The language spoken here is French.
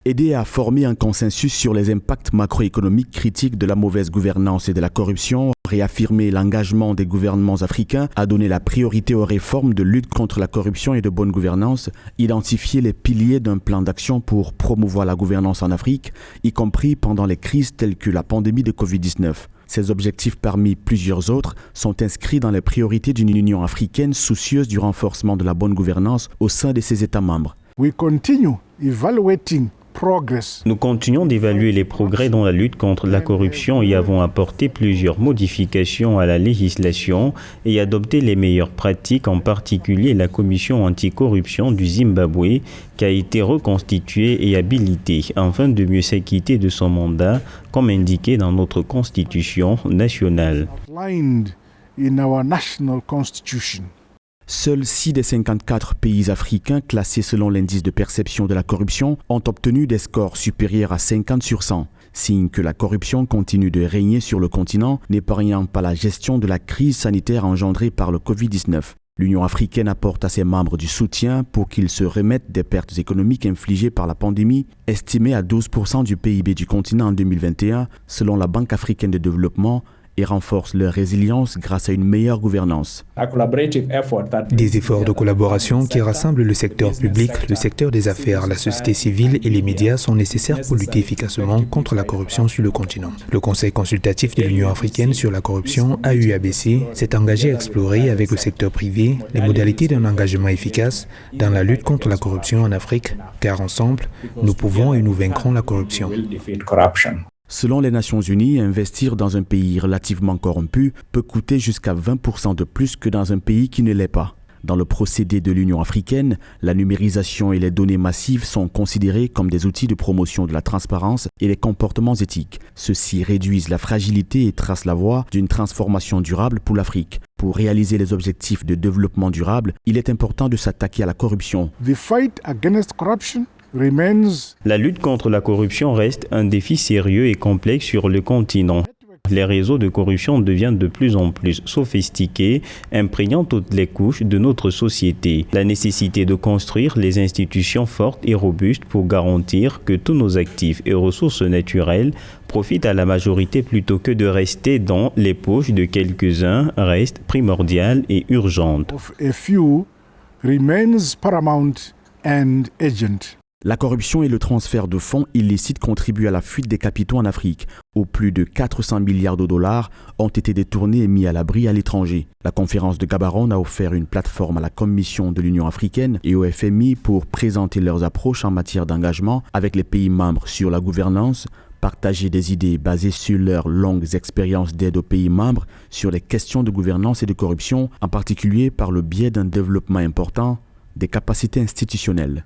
Aider à former un consensus sur les impacts macroéconomiques critiques de la mauvaise gouvernance et de la corruption, réaffirmer l'engagement des gouvernements africains à donner la priorité aux réformes de lutte contre la corruption et de bonne gouvernance, identifier les piliers d'un plan d'action pour promouvoir la gouvernance en Afrique, y compris pendant les crises telles que la pandémie de Covid-19. Ces objectifs, parmi plusieurs autres, sont inscrits dans les priorités d'une Union africaine soucieuse du renforcement de la bonne gouvernance au sein de ses États membres. Nous continuons d'évaluer les progrès dans la lutte contre la corruption et avons apporté plusieurs modifications à la législation et adopté les meilleures pratiques, en particulier la commission anticorruption du Zimbabwe qui a été reconstituée et habilitée afin de mieux s'acquitter de son mandat comme indiqué dans notre constitution nationale. Seuls 6 des 54 pays africains classés selon l'indice de perception de la corruption ont obtenu des scores supérieurs à 50 sur 100, signe que la corruption continue de régner sur le continent, n'épargnant pas la gestion de la crise sanitaire engendrée par le Covid-19. L'Union africaine apporte à ses membres du soutien pour qu'ils se remettent des pertes économiques infligées par la pandémie, estimées à 12% du PIB du continent en 2021, selon la Banque africaine de développement, et renforce leur résilience grâce à une meilleure gouvernance. Des efforts de collaboration qui rassemblent le secteur public, le secteur des affaires, la société civile et les médias sont nécessaires pour lutter efficacement contre la corruption sur le continent. Le Conseil consultatif de l'Union africaine sur la corruption, AUABC, s'est engagé à explorer avec le secteur privé les modalités d'un engagement efficace dans la lutte contre la corruption en Afrique, car ensemble, nous pouvons et nous vaincrons la corruption. Selon les Nations Unies, investir dans un pays relativement corrompu peut coûter jusqu'à 20% de plus que dans un pays qui ne l'est pas. Dans le procédé de l'Union africaine, la numérisation et les données massives sont considérées comme des outils de promotion de la transparence et les comportements éthiques. Ceux-ci réduisent la fragilité et tracent la voie d'une transformation durable pour l'Afrique. Pour réaliser les objectifs de développement durable, il est important de s'attaquer à la corruption. La lutte contre la corruption reste un défi sérieux et complexe sur le continent. Les réseaux de corruption deviennent de plus en plus sophistiqués, imprégnant toutes les couches de notre société. La nécessité de construire les institutions fortes et robustes pour garantir que tous nos actifs et ressources naturelles profitent à la majorité plutôt que de rester dans les poches de quelques-uns reste primordiale et urgente. La corruption et le transfert de fonds illicites contribuent à la fuite des capitaux en Afrique, où plus de 400 milliards de dollars ont été détournés et mis à l'abri à l'étranger. La conférence de Gaborone a offert une plateforme à la Commission de l'Union africaine et au FMI pour présenter leurs approches en matière d'engagement avec les pays membres sur la gouvernance, partager des idées basées sur leurs longues expériences d'aide aux pays membres sur les questions de gouvernance et de corruption, en particulier par le biais d'un développement important des capacités institutionnelles.